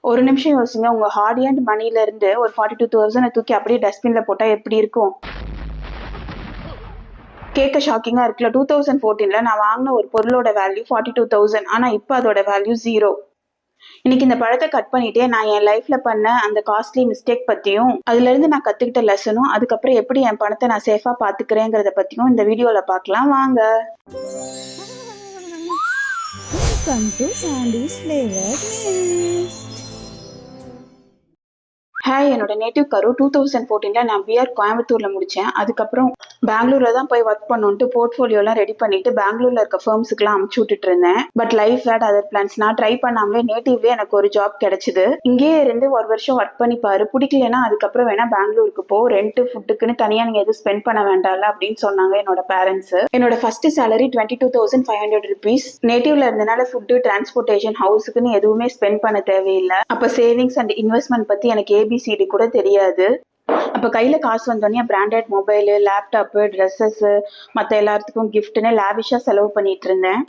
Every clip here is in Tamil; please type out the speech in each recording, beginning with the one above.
ஒரு நிமிஷம் யோசிங்க, உங்க ஹார்ட் ஏர்ன்ட் மணில இருந்து ஒரு 42,000 தூக்கி அப்படியே டஸ்ட்பின்ல போட்டா எப்படி இருக்கும்? கேட்க ஷாக்கிங்கா இருக்குல்ல. 2014ல நான் வாங்கின ஒரு பொருளோட வேல்யூ 42,000. ஆனா இப்ப அதோட வேல்யூ 0. இன்னைக்கு இந்த பழத்தை கட் பண்ணிட்டே நான் என் லைஃப்ல பண்ண அந்த காஸ்ட்லி மிஸ்டேக் பத்தியும், அதுல இருந்து நான் கத்துக்கிட்ட லெசனும், அதுக்கப்புறம் எப்படி என் பணத்தை நான் சேஃபா பாத்துக்கிறேங்கிறத பத்தியும் இந்த வீடியோல பார்க்கலாம் வாங்க. Welcome to Sandy's Flavored Mist. Hi, என்னோட நேட்டிவ் கரூர். 2014ல நான் பிஆர் கோயம்புத்தூர்ல முடிச்சேன். அதுக்கப்புறம் பெங்களூர்ல தான் போய் ஒர்க் பண்ணுன்ட்டு போர்ட்ஃபோலியோலாம் ரெடி பண்ணிட்டு பெங்களூர்ல இருக்க ஃபர்ம்ஸுக்குலாம் அமுச்சு விட்டுட்டு இருந்தேன். But life had other plans. நான் ட்ரை பண்ணாமலே நேட்டிவ்லேயே எனக்கு ஒரு ஜாப் கிடைச்சிது. இங்கேயே இருந்து ஒரு வருஷம் ஒர்க் பண்ணி பாரு, பிடிக்கலன்னா அதுக்கப்புறம் வேணா பெங்களூருக்கு போ, ரெண்ட் ஃபுட்டுக்குன்னு தனியா நீங்க எதுவும் ஸ்பெண்ட் பண்ண வேண்டாம்ல அப்படின்னு சொன்னாங்க என்னோட பேரண்ட்ஸ். என்னோட ஃபர்ஸ்ட் சேலரி 22,500 rupees. நேட்டிவ்ல இருந்தனால ஃபுட்டு, டிரான்ஸ்போர்டேஷன், ஹவுஸுக்குன்னு எதுவுமே ஸ்பெண்ட் பண்ண தேவையில்லை. அப்ப சேவிங்ஸ் அண்ட் இன்வெஸ்ட்மெண்ட் பத்தி எனக்கு ஏபிசிடி கூட தெரியாது. அப்ப கையில காசு வந்தோடனே பிராண்டட் மொபைலு, லேப்டாப்பு, ட்ரெஸ்ஸஸ், மத்த எல்லாத்துக்கும் கிஃப்ட்னு லாவிஷா செலவு பண்ணிட்டு இருந்தேன்.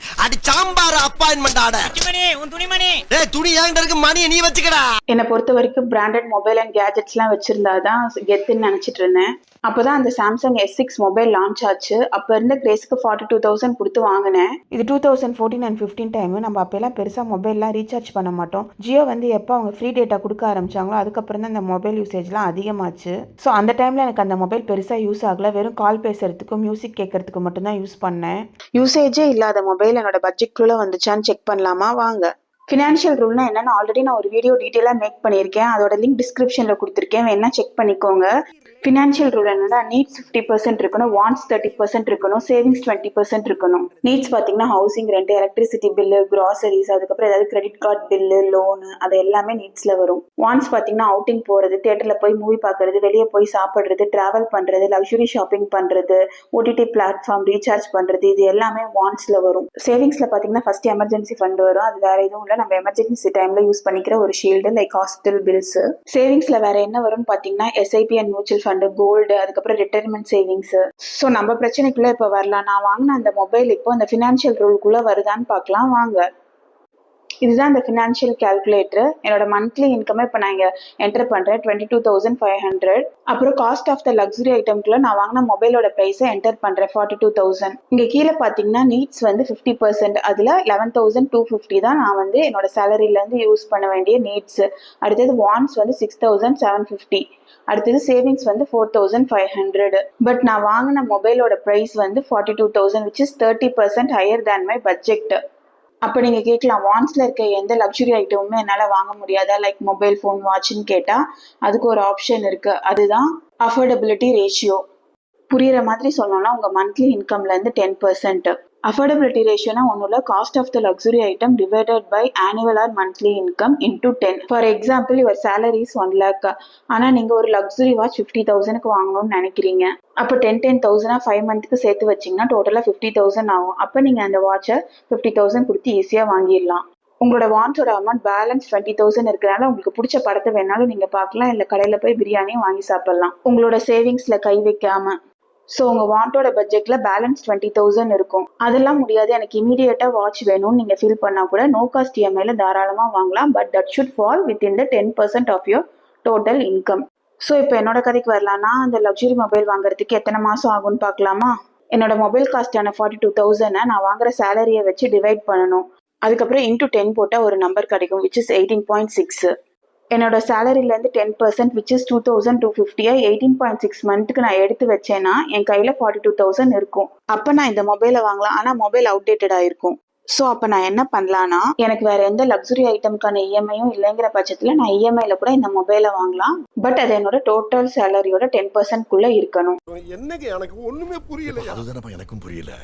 என்னை பொறுத்த வரைக்கும் பிராண்டட் மொபைல் அண்ட் கேஜெட்ஸ் எல்லாம் வச்சிருந்தாதான் கெத்துன்னு நினைச்சிட்டு இருந்தேன். அப்பதான் அந்த சாம்சங் S6 மொபைல் லான்ச் ஆச்சு. அப்ப இருந்த கிரேஸ்க்கு 42,000 கொடுத்து வாங்கினேன். இது 2014 அண்ட் 15 டைம். நம்ம அப்பெல்லாம் பெருசா மொபைல்லாம் ரீசார்ஜ் பண்ண மாட்டோம். ஜியோ வந்து எப்போ அவங்க ஃப்ரீ டேட்டா கொடுக்க ஆரம்பிச்சாங்களோ அதுக்கப்புறம் தான் இந்த மொபைல் யூசேஜ்லாம் அதிகமாச்சு. ஸோ அந்த டைம்ல எனக்கு அந்த மொபைல் பெருசா யூஸ் ஆகல. வெறும் கால் பேசுறதுக்கும் மியூசிக் கேட்கறதுக்கு மட்டும்தான் யூஸ் பண்ணேன். யூசேஜே இல்லாத மொபைல் என்னோட பட்ஜெட்குள்ள வந்துச்சான்னு செக் பண்ணலாமா வாங்க. ஃபினான்ஷியல் ரூல்னா என்னன்னு ஆல்ரெடி நான் ஒரு வீடியோ டீட்டெயிலாக மேக் பண்ணியிருக்கேன். அதோட லிங்க் டிஸ்கிரிப்ஷனில் கொடுத்துருக்கேன், வேணா செக் பண்ணிக்கோங்க. ஃபினான்ஷியல் ரூல் என்னன்னா, நீட்ஸ் 50% இருக்கணும், வாண்ட்ஸ் 30% இருக்கணும், சேவிங்ஸ் 20% இருக்கணும். நீட்ஸ் பார்த்தீங்கன்னா housing rent, electricity bill, groceries, அதுக்கப்புறம் ஏதாவது கிரெடிட் கார்டு பில்லு, லோனு, அது எல்லாமே நீட்ஸில் வரும். வாண்ட்ஸ் பார்த்தீங்கன்னா அவுட்டிங் போகிறது, தியேட்டரில் போய் மூவி பார்க்கறது, வெளியே போய் சாப்பிட்றது, ட்ராவல் பண்ணுறது, லக்ஸுரி ஷாப்பிங் பண்ணுறது, ஓடிடி பிளாட்ஃபார்ம் ரீசார்ஜ் பண்ணுறது, இது எல்லாமே வாண்ட்ஸில் வரும். சேவிங்ஸில் பார்த்தீங்கன்னா ஃபர்ஸ்ட் எமர்ஜென்சி ஃபண்ட் வரும். அது வேற எதுவும் இல்லை, நம்ம எமர்ஜென்சி டைம்ல யூஸ் பண்ணிக்கிற ஒரு ஷீல்டு, லைக் ஹாஸ்பிட்டல் பில்ஸ். சேவிங்ஸ்ல வேற என்ன வரும்னு பாத்தீங்கன்னா SIP and mutual fund, gold, அதுக்கப்புறம் ரிட்டையர்மெண்ட் சேவிங்ஸ். ஸோ நம்ம பிரச்சனைக்குள்ள இப்ப வரலாம். நான் வாங்கின அந்த மொபைல் இப்போ அந்த ஃபினான்ஷியல் ரூல்குள்ள வருதான்னு பார்க்கலாம் வாங்க. இதுதான் இந்த ஃபினான்ஷியல் கால்குலேட்டர். என்னோட மந்த்லி இன்கம் இப்போ நான் இங்கே என்டர் பண்ணுறேன் 22,500. அப்புறம் காஸ்ட் ஆஃப் த லக்ஸுரி ஐட்டம்குள்ள நான் வாங்கின மொபைலோட ப்ரைஸை என்டர் பண்ணுறேன் 42,000. இங்கே கீழே பார்த்தீங்கன்னா நீட்ஸ் வந்து 50%. அதில் 11,250 தான் நான் வந்து என்னோட சேலரியிலேருந்து யூஸ் பண்ண வேண்டிய நீட்ஸ். அடுத்தது வாண்ட்ஸ் வந்து 6,750. அடுத்தது சேவிங்ஸ் வந்து 4,500. பட் நான் வாங்கின மொபைலோட ப்ரைஸ் வந்து 42,000, which is 30% higher than my budget. அப்போ நீங்க கேட்கலாம், வாண்ட்ஸ்ல இருக்க எந்த லக்ஸுரி ஐட்டமுமே என்னால வாங்க முடியாதா, லைக் மொபைல் ஃபோன், வாட்ச்னு கேட்டா அதுக்கு ஒரு ஆப்ஷன் இருக்கு. அதுதான் அஃபோர்டபிலிட்டி ரேஷியோ. புரியுற மாதிரி சொல்லணும்னா உங்க மந்த்லி இன்கம்ல இருந்து 10%. அஃபோர்டபிலிட்டி ரேஷியோனா ஒன்றும் இல்லை, cost of the luxury item divided by annual or monthly income into 10. For example, your salary is 1 lakh. ஆனால் நீங்கள் ஒரு லக்ஸுரி வாட்ச் 50,000க்கு வாங்கணும்னு நினைக்கிறீங்க. அப்போ 10,000 5 மந்த்துக்கு சேர்த்து வச்சிங்கன்னா டோட்டலாக 50,000 ஆகும். அப்போ நீங்கள் அந்த வாட்சை 50,000 கொடுத்து ஈஸியாக வாங்கிடலாம். உங்களோட வாண்ட்ஸோட அமௌண்ட் பேலன்ஸ் 20,000 இருக்கிறனால உங்களுக்கு பிடிச்ச படத்தை வேணாலும் நீங்க பார்க்கலாம், இல்லை கடையில் போய் பிரியாணியும் வாங்கி சாப்பிடலாம் உங்களோட சேவிங்ஸ்ல கை வைக்காம. ஸோ உங்கள் வாண்டோட பட்ஜெட்டில் பேலன்ஸ் 20,000 இருக்கும். அதெல்லாம் முடியாது, எனக்கு இமீடியட்டாக வாட்ச் வேணும்னு நீங்கள் ஃபீல் பண்ணால் கூட நோ காஸ்ட் இஎம்ஐயில் தாராளமாக வாங்கலாம். But that should fall within the 10% of your total income. So இப்போ என்னோட கதைக்கு வரலாம்னா, அந்த லக்ஸுரி மொபைல் வாங்குறதுக்கு எத்தனை மாதம் ஆகும்னு பார்க்கலாமா. என்னோட மொபைல் காஸ்டான 42,000 நான் வாங்குற சேலரியை வச்சு டிவைட் பண்ணணும். அதுக்கப்புறம் இன்டூ 10 போட்டால் ஒரு நம்பர் கிடைக்கும், which is 18.6. என்னோட சேலரியிலேருந்து 10%, which is 2,250, 18.6 மந்த்துக்கு நான் எடுத்து வச்சேன்னா என் கையில் 42,000 இருக்கும். அப்போ நான் இந்த மொபைலை வாங்கலாம். ஆனால் மொபைல் அவுடேட்டடாக இருக்கும். ஸோ அப்போ நான் என்ன பண்ணலான்னா, எனக்கு வேற எந்த லக்ஸுரி ஐட்டம்க்கான இஎம்ஐயும் இல்லைங்கிற பட்சத்தில் நான் இஎம்ஐல கூட இந்த மொபைலை வாங்கலாம். பட் அது என்னோட டோட்டல் சேலரியோட 10%குள்ள இருக்கணும். எனக்கு ஒண்ணுமே புரியல. அதுதானப்பா எனக்கும் புரியல.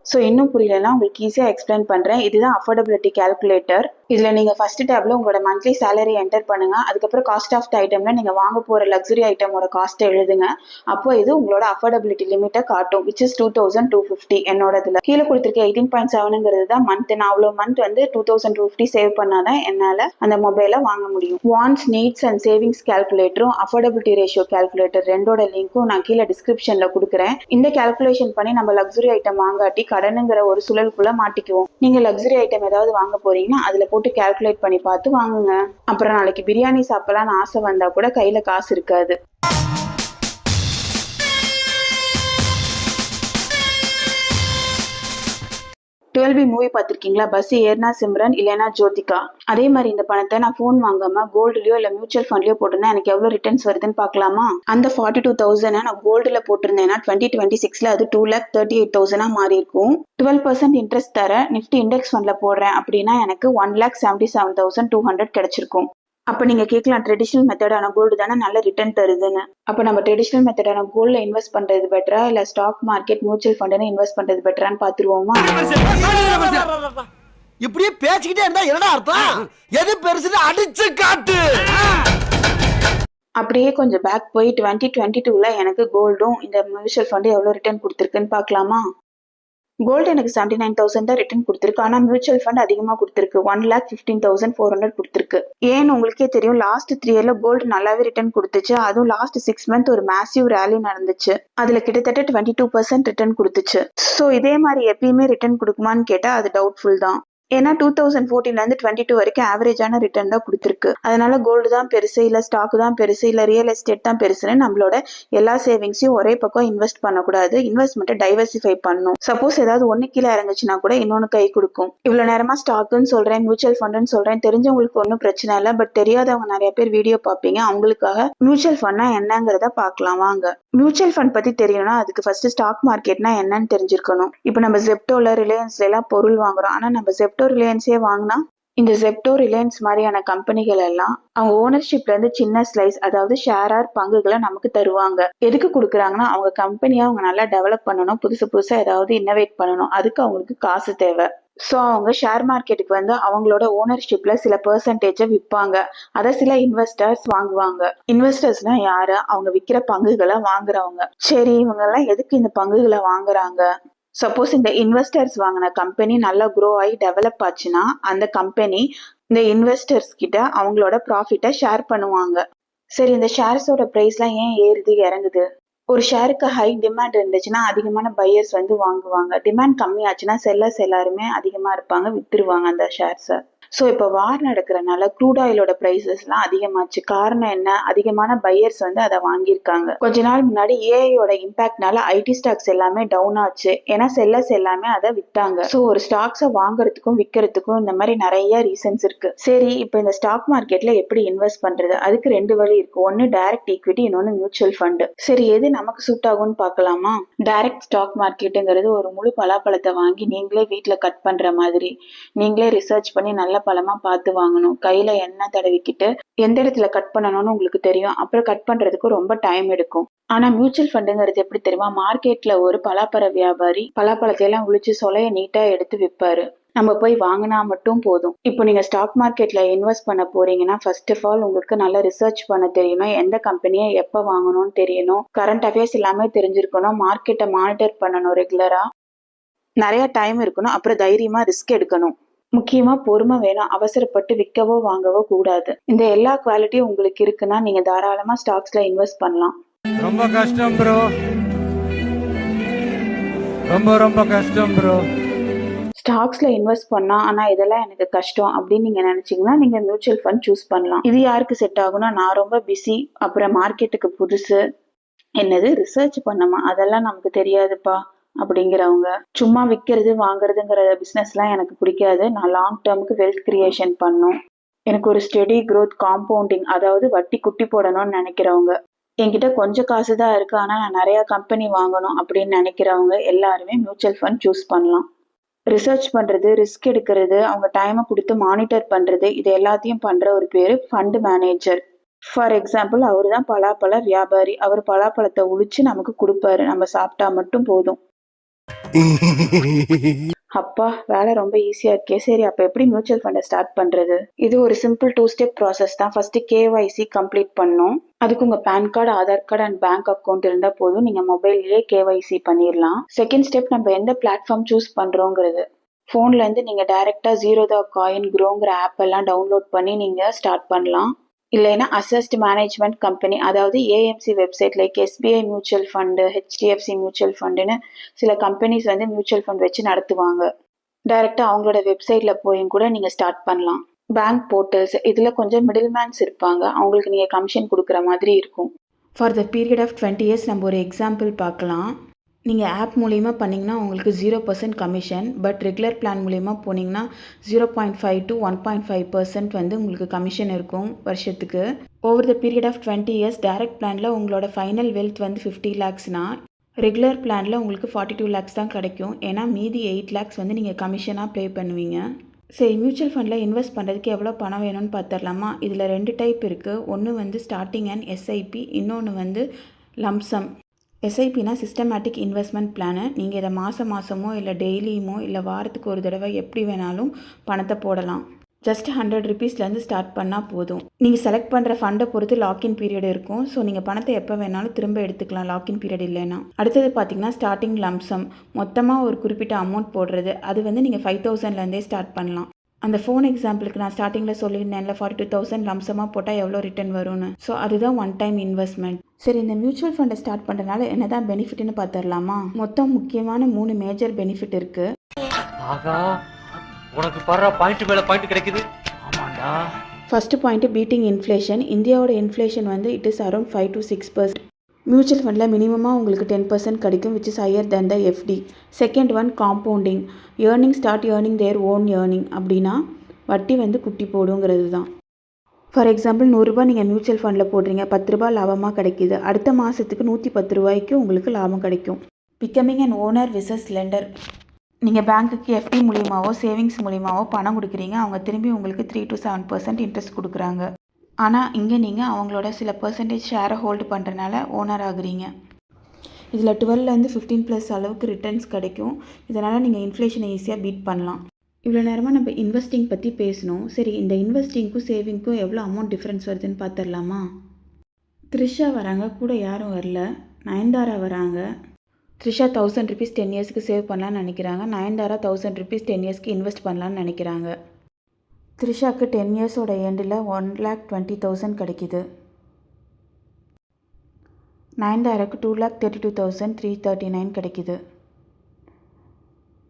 ஸோ இன்னும் புரியலன்னா உங்களுக்கு ஈஸியாக எக்ஸ்பிளைன் பண்ணுறேன். இதுதான் அஃபோர்டபிலிட்டி கால்குலேட்டர். இதில் நீங்கள் ஃபர்ஸ்ட் டேப்ல உங்களோட மந்த்லி சேலரி என்டர் பண்ணுங்க. அதுக்கப்புறம் காஸ்ட் ஆஃப் த ஐட்டம்ல நீங்கள் வாங்க போகிற லக்ஸுரி ஐட்டமோட காஸ்ட்டை எழுதுங்க. அப்போ இது உங்களோட அஃபோர்டபிலிட்டி லிமிட்டை காட்டும், which is 2,250. என்னோடதுல கீழே கொடுத்துருக்க 18.7ங்கிறது தான் மந்த். நான் அவ்வளோ மந்த் வந்து 2,250 சேவ் பண்ணாதான் என்னால் அந்த மொபைலை வாங்க முடியும். வாண்ட்ஸ், நீட்ஸ் அண்ட் சேவிங்ஸ் கால்குலேட்டரும் அஃபோர்டபிலிட்டி ரேஷியோ கால்குலேட்டர் ரெண்டோட லிங்க்கும் நான் கீழே டிஸ்கிரிப்ஷனில் கொடுக்குறேன். இந்த கால்குலேஷன் பண்ணி நம்ம லக்ஸுரி ஐட்டம் வாங்காட்டி கடனுங்கிற ஒரு சுழலுக்குள்ள மாட்டிக்குவோம். நீங்க லக்ஸரி ஐட்டம் ஏதாவது வாங்க போறீங்கன்னா அதுல போட்டு கால்குலேட் பண்ணி பார்த்து வாங்குங்க. அப்புறம் நாளைக்கு பிரியாணி சாப்பிடலாம்னு ஆசை வந்தா கூட கையில காசு இருக்காது. 12B மூவி பார்த்திருக்கீங்களா? பஸ் ஏறினா சிம்ரன் இல்லைன்னா ஜோதிகா. அதே மாதிரி இந்த பணத்தை நான் போன் வாங்காம கோல்டுலயோ இல்ல மியூச்சுவல் ஃபண்ட்லயோ போட்டிருந்தா எனக்கு எவ்வளவு ரிட்டர்ன்ஸ் வருதுன்னு பார்க்கலாமா? அந்த 42,000 நான் கோல்டுல போட்டிருந்தேன்னா 2026ல அது 2,38,000 மாறி இருக்கும். 12% இன்ட்ரெஸ்ட் தர நிஃப்டி இண்டெக்ஸ் ஃபண்ட்ல போடுறேன் அப்படின்னா எனக்கு 1,77,200 கிடைச்சிருக்கும். அப்ப நீங்க கேட்கலாம், ட்ரெடிஷனல் மெத்தடான கோல்டு தானே நல்ல ரிட்டர்ன் தருதுன்னு. அப்ப நம்ம ட்ரெடிஷனல் மெத்தடான கோல்ட்ல இன்வெஸ்ட் பண்றது பெட்டரா இல்ல ஸ்டாக் மார்க்கெட் மியூச்சுவல் ஃபண்ட்ல இன்வெஸ்ட் பண்றது பெட்டரான்னு பாத்துருவோமா? இப்படியே பேசிக்கிட்டே இருந்தா என்னடா அர்த்தம்? எது பெருசுன்னு அடிச்சு காட்டு. அப்படியே கொஞ்சம் பேக் போய் 2022ல எனக்கு கோல்டும் இந்த மியூச்சுவல் ஃபண்ட் எவ்வளவு ரிட்டர்ன் கொடுத்திருக்குன்னு பார்க்கலாமா? கோல்டு எனக்கு 79,000 தான் ரிட்டர்ன் கொடுத்திருக்கு. ஆனா மியூச்சுவல் ஃபண்ட் அதிகமா கொடுத்திருக்கு, 1,15,400 கொடுத்திருக்கு. ஏன்னு உங்களுக்கே தெரியும், லாஸ்ட் 3 இயர்ல கோல்டு நல்லாவே ரிட்டர்ன் கொடுத்துச்சு. அதுவும் லாஸ்ட் 6 மந்த் ஒரு மேசிவ் ரேலி நடந்துச்சு. அதுல கிட்டத்தட்ட 22% ரிட்டர்ன் கொடுத்துச்சு. சோ இதே மாதிரி எப்பயுமே ரிட்டர்ன் கொடுக்குமான்னு கேட்டா அது டவுட்ஃபுல் தான். ஏன்னா 2014ல இருந்து 22 வரைக்கும் ஆவரேஜான ரிட்டர்ன் தான் கொடுத்திருக்கு. அதனால கோல்டு தான் பெருசு இல்ல ஸ்டாக் தான் பெருசு இல்ல ரியல் எஸ்டேட் தான் பெருசுன்னு நம்மளோட எல்லா சேவிங்ஸையும் ஒரே பக்கம் இன்வெஸ்ட் பண்ணக்கூடாது. இன்வெஸ்ட்மெண்ட்டை டைவர்சிஃபை பண்ணும். சப்போஸ் ஏதாவது ஒண்ணு கீழே இறங்குச்சுன்னா கூட இன்னொன்னு கை கொடுக்கும். இவ்வளவு நேரமா ஸ்டாக்குன்னு சொல்றேன், மியூச்சுவல் ஃபண்ட்னு சொல்றேன், தெரிஞ்சவங்களுக்கு ஒன்றும் பிரச்சனை இல்லை. பட் தெரியாதவங்க நிறைய பேர் வீடியோ பார்ப்பீங்க, அவங்களுக்காக மியூச்சுவல் ஃபண்ட்னா என்னங்கிறத பார்க்கலாம் வாங்க. மியூச்சுவல் ஃபண்ட் பத்தி தெரியணும்னா அதுக்கு ஃபர்ஸ்ட் ஸ்டாக் மார்க்கெட்னா என்னன்னு தெரிஞ்சிருக்கணும். இப்போ நம்ம ஜெப்டோல ரிலையன்ஸ்ல எல்லாம் பொருள் வாங்குறோம். ஆனா நம்ம ஜெப்டோ ரிலையன்ஸே வாங்கினா இந்த ஜெப்டோ ரிலையன்ஸ் மாதிரியான கம்பெனிகள் எல்லாம் அவங்க ஓனர்ஷிப்ல இருந்து சின்ன ஸ்லைஸ், அதாவது ஷேர் பங்குகளை நமக்கு தருவாங்க. எதுக்கு கொடுக்குறாங்கன்னா அவங்க கம்பெனியை அவங்க நல்லா டெவலப் பண்ணணும், புதுசா ஏதாவது இன்னோவேட் பண்ணணும். அதுக்கு அவங்களுக்கு காசு தேவை. ஸோ அவங்க ஷேர் மார்க்கெட்டுக்கு வந்து அவங்களோட ஓனர்ஷிப்ல சில பெர்சன்டேஜை விற்பாங்க. அதை சில இன்வெஸ்டர்ஸ் வாங்குவாங்க. இன்வெஸ்டர்ஸ்னா யாரு? அவங்க விற்கிற பங்குகளை வாங்குறவங்க. சரி, இவங்க எல்லாம் எதுக்கு இந்த பங்குகளை வாங்குறாங்க? சப்போஸ் இந்த இன்வெஸ்டர்ஸ் வாங்கின கம்பெனி நல்லா க்ரோ ஆகி டெவலப் ஆச்சுன்னா அந்த கம்பெனி இந்த இன்வெஸ்டர்ஸ் கிட்ட அவங்களோட ப்ராஃபிட்டை ஷேர் பண்ணுவாங்க. சரி, இந்த ஷேர்ஸோட பிரைஸ்லாம் ஏன் ஏறுது இறங்குது? ஒரு ஷேருக்கு ஹை டிமாண்ட் இருந்துச்சுன்னா அதிகமான பையர்ஸ் வந்து வாங்குவாங்க. டிமாண்ட் கம்மியாச்சுன்னா செல்லர்ஸ் எல்லாருமே அதிகமா இருப்பாங்க, வித்துருவாங்க அந்த ஷேர்ஸை. ஸோ இப்போ வார் நடக்கிறனால க்ரூட் ஆயிலோட ப்ரைஸஸ்லாம் அதிகமாச்சு. காரணம் என்ன? அதிகமான பையர்ஸ் வந்து அதை வாங்கியிருக்காங்க. கொஞ்ச நாள் முன்னாடி ஏஐயோட இம்பாக்ட்னால ஐடி ஸ்டாக்ஸ் எல்லாமே டவுன் ஆச்சு. ஏன்னா செல்லர்ஸ் எல்லாமே அதை வித்தாங்க. ஸோ ஒரு ஸ்டாக்ஸை வாங்குறதுக்கும் விற்கிறதுக்கும் இந்த மாதிரி நிறைய ரீசன்ஸ் இருக்கு. சரி, இப்போ இந்த ஸ்டாக் மார்க்கெட்ல எப்படி இன்வெஸ்ட் பண்றது? அதுக்கு 2 வழி இருக்கு. ஒன்னு டைரக்ட் ஈக்விட்டி, இன்னொன்னு மியூச்சுவல் ஃபண்ட். சரி, எது நமக்கு சூட் ஆகும்னு பார்க்கலாமா? டைரக்ட் ஸ்டாக் மார்க்கெட்டுங்கிறது ஒரு முழு பலாப்பழத்தை வாங்கி நீங்களே வீட்டுல கட் பண்ற மாதிரி. நீங்களே ரிசர்ச் பண்ணி நல்ல பழமா பார்த்து வாங்கணும். கையில எண்ணெய் தடவிக்கிட்டு எந்த இடத்துல கட் பண்ணணும்னு உங்களுக்கு தெரியும். அப்புறம் கட் பண்றதுக்கு ரொம்ப டைம் எடுக்கும். ஆனா மியூச்சுவல் ஃபண்டுங்கிறது எப்படி தெரியுமா? மார்க்கெட்ல ஒரு பலாப்பழ வியாபாரி பலாப்பழத்தை எல்லாம் உளிச்சு சொலைய நீட்டா எடுத்து விற்பாரு. நம்ம போய் வாங்கினா மட்டும் போதும். இப்போ நீங்க ஸ்டாக் மார்க்கெட்ல இன்வெஸ்ட் பண்ண போறீங்கன்னா ஃபர்ஸ்ட் ஆஃப் ஆல் உங்களுக்கு நல்லா ரிசர்ச் பண்ண தெரியணும். எந்த கம்பெனியை எப்ப வாங்கணும்னு தெரியணும். கரண்ட் அஃபேர்ஸ் எல்லாமே தெரிஞ்சிருக்கணும். மார்க்கெட்டை மானிட்டர் பண்ணணும் ரெகுலரா. நிறைய டைம் இருக்கணும். அப்புறம் தைரியமா ரிஸ்க் எடுக்கணும். முக்கியமா பொறுமை வேணும். அவசரப்பட்டு விற்கவோ வாங்கவோ கூடாது. இந்த எல்லா குவாலிட்டியும் உங்களுக்கு இருக்குன்னா நீங்க தாராளமா ஸ்டாக்ஸ்ல இன்வெஸ்ட் பண்ணலாம். ரொம்ப கஷ்டம் ப்ரோ, ரொம்ப கஷ்டம் ப்ரோ. ஸ்டாக்ஸ்ல இன்வெஸ்ட் பண்ணா ஆனா இதெல்லாம் எனக்கு கஷ்டம் அப்படின்னு நீங்க நினைச்சீங்கன்னா நீங்க மியூச்சுவல் ஃபண்ட் சூஸ் பண்ணலாம். இது யாருக்கு செட் ஆகும்னா, நான் ரொம்ப பிஸி, அப்புறம் மார்க்கெட்டுக்கு புதுசு, என்னது ரிசர்ச் பண்ணமா, அதெல்லாம் நமக்கு தெரியாதுப்பா அப்படிங்கிறவங்க, சும்மா விற்கிறது வாங்குறதுங்கிற பிசினஸ் எல்லாம் எனக்கு பிடிக்காது, நான் லாங் டேர்முக்கு வெல்த் கிரியேஷன் பண்ணும், எனக்கு ஒரு ஸ்டெடி க்ரோத் காம்பவுண்டிங், அதாவது வட்டி குட்டி போடணும்னு நினைக்கிறவங்க, என்கிட்ட கொஞ்சம் காசு தான் இருக்கு ஆனா நான் நிறைய கம்பெனி வாங்கணும் அப்படின்னு நினைக்கிறவங்க எல்லாருமே மியூச்சுவல் ஃபண்ட் சூஸ் பண்ணலாம். ரிசர்ச் பண்றது, ரிஸ்க் எடுக்கிறது, அவங்க டைமை கொடுத்து மானிட்டர் பண்றது, இது எல்லாத்தையும் பண்ற ஒரு பேரு ஃபண்ட் மேனேஜர். ஃபார் எக்ஸாம்பிள், அவரு தான் பலாப்பழ வியாபாரி. அவர் பலாப்பழத்தை உளிச்சு நமக்கு கொடுப்பாரு, நம்ம சாப்பிட்டா மட்டும் போதும். அப்பா, வேலை ரொம்ப ஈஸியா இருக்கே. சரி, அப்ப எப்படி மியூச்சுவல் ஃபண்டை ஸ்டார்ட் பண்றது? இது ஒரு சிம்பிள் 2 ஸ்டெப் ப்ராசஸ் தான். ஃபர்ஸ்ட் KYC கம்ப்ளீட் பண்ணும். அதுக்கு உங்க PAN card, Aadhaar card and bank account இருந்தா போதும். நீங்க மொபைல்லேயே KYC பண்ணிடலாம். செகண்ட் ஸ்டெப், நம்ம எந்த பிளாட்ஃபார்ம் சூஸ் பண்றோங்கிறது. போன்ல இருந்து நீங்க டைரக்டா ஜீரோதா காயின், க்ரோங்கிற ஆப் எல்லாம் டவுன்லோட் பண்ணி நீங்க ஸ்டார்ட் பண்ணலாம். இல்லைன்னா அசஸ்ட் மேனேஜ்மெண்ட் கம்பெனி, அதாவது AMC website like SBI mutual fund, HDFC mutual ஃபண்டுன்னு சில கம்பெனிஸ் வந்து மியூச்சுவல் ஃபண்ட் வச்சு நடத்துவாங்க. டைரெக்டாக அவங்களோட வெப்சைட்டில் போயும் கூட நீங்கள் ஸ்டார்ட் பண்ணலாம். பேங்க் போர்ட்டல்ஸ், இதில் கொஞ்சம் மிடில் மேன்ஸ் இருப்பாங்க, அவங்களுக்கு நீங்கள் கமிஷன் கொடுக்குற மாதிரி இருக்கும். For the period of 20 years நம்ம ஒரு எக்ஸாம்பிள் பார்க்கலாம். நீங்கள் ஆப் மூலிமா பண்ணிங்கன்னா உங்களுக்கு 0% கமிஷன், பட் ரெகுலர் பிளான் மூலிமா போனீங்கன்னா 0.5 to 1.5% வந்து உங்களுக்கு கமிஷன் இருக்கும் வருஷத்துக்கு. Over the period of 20 years direct பிளானில் உங்களோட ஃபைனல் வெல்த் வந்து 50 lakhsனா ரெகுலர் பிளானில் உங்களுக்கு 42 lakhs தான் கிடைக்கும். ஏன்னா மீதி 8 lakhs வந்து நீங்கள் கமிஷனாக பே பண்ணுவீங்க. சரி, மியூச்சுவல் ஃபண்டில் இன்வெஸ்ட் பண்ணுறதுக்கு எவ்வளோ பணம் வேணும்னு பார்த்துடலாமா? இதில் 2 டைப் இருக்குது. ஒன்று வந்து ஸ்டார்டிங் அண்ட் எஸ்ஐபி, இன்னொன்று வந்து லம்சம். எஸ்ஐபினா சிஸ்டமேட்டிக் இன்வெஸ்ட்மெண்ட் பிளானு. நீங்கள் இதை மாதமோ இல்லை டெய்லியுமோ இல்லை வாரத்துக்கு ஒரு தடவை எப்படி வேணாலும் பணத்தை போடலாம். ஜஸ்ட் 100 rupeesலேருந்து ஸ்டார்ட் பண்ணால் போதும். நீங்கள் செலக்ட் பண்ணுற ஃபண்டை பொறுத்து லாக்இன் பீரியட் இருக்கும். ஸோ நீங்கள் பணத்தை எப்போ வேணாலும் திரும்ப எடுத்துக்கலாம் லாக்இன் பீரியட் இல்லைன்னா. அடுத்தது பார்த்தீங்கன்னா ஸ்டார்டிங் லம்சம், மொத்தமாக ஒரு குறிப்பிட்ட அமௌண்ட் போடுறது. அது வந்து நீங்கள் 5,000லேருந்தே ஸ்டார்ட் பண்ணலாம். அந்த ஃபோன் எக்ஸாம்பிளுக்கு நான் ஸ்டார்டிங்கில் சொல்லியிருந்தேன்ல 42,000 லம்சமாக போட்டால் எவ்வளோ ரிட்டர்ன் வரும்னு. ஸோ அதுதான் ஒன் டைம் இன்வெஸ்ட்மெண்ட். சரி, இந்த மியூச்சுவல் ஃபண்டை ஸ்டார்ட் பண்ணுறதுனால என்ன தான் பெனிஃபிட்னு பார்த்துடலாமா? மொத்தம் முக்கியமான 3 மேஜர் பெனிஃபிட் இருக்குது. ஆகா, உனக்கு பர பாயிண்ட் மேல பாயிண்ட் கிடைக்குது. ஆமாண்டா. First point beating inflation. இந்தியாவோட இன்ஃப்ளேஷன் வந்து it is around 5 to 6%. Mutual ஃபண்டில் மினிமமாக உங்களுக்கு 10% கிடைக்கும், which is higher then the FD. Second one compounding. Earning start earning their own earning. அப்படின்னா வட்டி வந்து குட்டி போடுங்கிறது தான். ஃபார் எக்ஸாம்பிள் 100 ரூபாய் நீங்கள் மியூச்சுவல் ஃபண்டில் போடுறீங்க, 10 ரூபாய் லாபமாக கிடைக்கிது. அடுத்த மாதத்துக்கு 110 ரூபாய்க்கு உங்களுக்கு லாபம் கிடைக்கும். Becoming an owner versus lender. நீங்கள் பேங்க்குக்கு எஃப்டி மூலியமாவோ சேவிங்ஸ் மூலியமாவோ பணம் கொடுக்குறீங்க, அவங்க திரும்பி உங்களுக்கு 3 to 7% இன்ட்ரெஸ்ட் கொடுக்குறாங்க. ஆனால் இங்கே நீங்கள் அவங்களோட சில பர்சன்டேஜ் ஷேரை ஹோல்டு பண்ணுறனால ஓனர் ஆகுறீங்க. இதில் 12லேருந்து 15+ அளவுக்கு ரிட்டர்ன்ஸ் கிடைக்கும். இதனால் நீங்கள் இன்ஃப்ளேஷனை ஈஸியாக பீட் பண்ணலாம். இவ்வளோ நேரமாக நம்ம இன்வெஸ்டிங் பற்றி பேசணும். சரி, இந்த இன்வெஸ்டிங்க்கும் சேவிங்க்கும் எவ்வளோ அமௌண்ட் டிஃப்ரென்ஸ் வருதுன்னு பார்த்துடலாமா? த்ரிஷா வராங்க, கூட யாரும் வரல. நயன்தாரா வராங்க. த்ரிஷா 1000 rupees 10 இயர்ஸ்க்கு சேவ் பண்ணலான்னு நினைக்கிறாங்க. நயன்தாரா 1000 rupees 10 இயர்ஸ்க்கு இன்வெஸ்ட் பண்ணலான்னு நினைக்கிறாங்க. த்ரிஷாக்கு 10 இயர்ஸோட எண்டில் 1,20,000 கிடைக்கிது. நயன்தாராக்கு 2,32,339 கிடைக்கிது.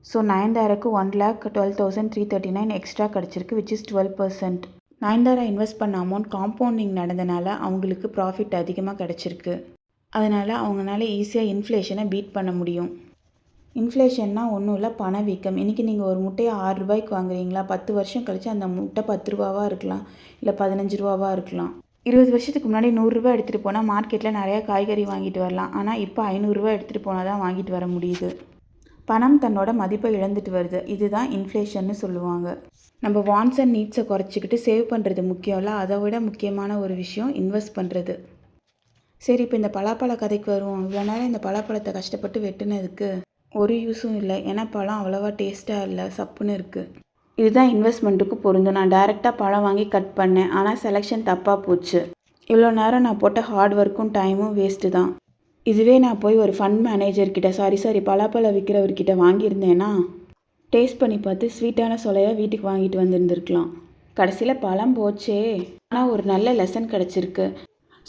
ஸோ நயன்தாராக்கு 1,12,339 எக்ஸ்ட்ரா கிடச்சிருக்கு, விச் இஸ் 12%. நயன்தாரா இன்வெஸ்ட் பண்ண அமௌண்ட் காம்பவுண்டிங் நடந்தனால அவங்களுக்கு ப்ராஃபிட் அதிகமாக கிடச்சிருக்கு. அதனால் அவங்களால ஈஸியாக இன்ஃப்ளேஷனை பீட் பண்ண முடியும். இன்ஃப்ளேஷன்னா ஒன்றும் இல்லை, பணவீக்கம். இன்றைக்கி நீங்கள் ஒரு முட்டையை 6 ரூபாய்க்கு வாங்குறீங்களா, 10 வருஷம் கழித்து அந்த முட்டை 10 ரூபாவாக இருக்கலாம், இல்லை 15 ரூபாவாக இருக்கலாம். 20 வருஷத்துக்கு முன்னாடி 100 ரூபாய் எடுத்துகிட்டு போனால் மார்க்கெட்டில் நிறையா காய்கறி வாங்கிட்டு வரலாம். ஆனால் இப்போ 500 ரூபாய் எடுத்துகிட்டு போனால் தான் வாங்கிட்டு வர முடியுது. பணம் தன்னோட மதிப்பை இழந்துட்டு வருது. இதுதான் இன்ஃப்ளேஷன்னு சொல்லுவாங்க. நம்ம வாண்ட்ஸ் அண்ட் நீட்ஸை குறைச்சிக்கிட்டு சேவ் பண்ணுறது முக்கியம் இல்லை, அதை விட முக்கியமான ஒரு விஷயம் இன்வெஸ்ட் பண்ணுறது. சரி, இப்போ இந்த பலாப்பழ கதைக்கு வருவோம். இவ்வளோ நேரம் இந்த பலாப்பழத்தை கஷ்டப்பட்டு வெட்டினதுக்கு ஒரு யூஸும் இல்லை. ஏன்னா பழம் அவ்வளோவா டேஸ்ட்டாக இல்லை, சப்புன்னு இருக்குது. இதுதான் இன்வெஸ்ட்மெண்ட்டுக்கு பொருந்தும். நான் டைரெக்டாக பழம் வாங்கி கட் பண்ணேன், ஆனால் செலெக்ஷன் தப்பாக போச்சு. இவ்வளோ நேரம் நான் போட்ட ஹார்ட் ஒர்க்கும் டைமும் வேஸ்ட்டு தான். இதுவே நான் போய் ஒரு ஃபண்ட் மேனேஜர்கிட்ட சாரி பலாப்பழம் விற்கிறவர்கிட்ட வாங்கியிருந்தேன்னா டேஸ்ட் பண்ணி பார்த்து ஸ்வீட்டான சொலையாக வீட்டுக்கு வாங்கிட்டு வந்துருந்துருக்கலாம். கடைசியில் பழம் போச்சே. ஆனால் ஒரு நல்ல லெசன் கிடச்சிருக்கு.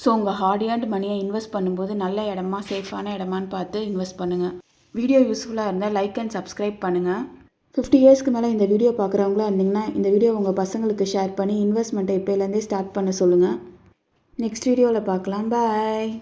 ஸோ உங்கள் ஹார்ட் ஏர்ன்ட் மணியை இன்வெஸ்ட் பண்ணும்போது நல்ல இடமா சேஃபான இடமான்னு பார்த்து இன்வெஸ்ட் பண்ணுங்கள். வீடியோ யூஸ்ஃபுல்லாக இருந்தால் லைக் அண்ட் சப்ஸ்கிரைப் பண்ணுங்கள். 50 இயர்ஸ்க்கு மேலே இந்த வீடியோ பார்க்குறவங்களா இருந்தீங்கன்னா இந்த வீடியோ உங்கள் பசங்களுக்கு ஷேர் பண்ணி இன்வெஸ்ட்மெண்ட்டை இப்போலேருந்தே ஸ்டார்ட் பண்ண சொல்லுங்கள். நெக்ஸ்ட் வீடியோவில் பார்க்கலாம். பாய்.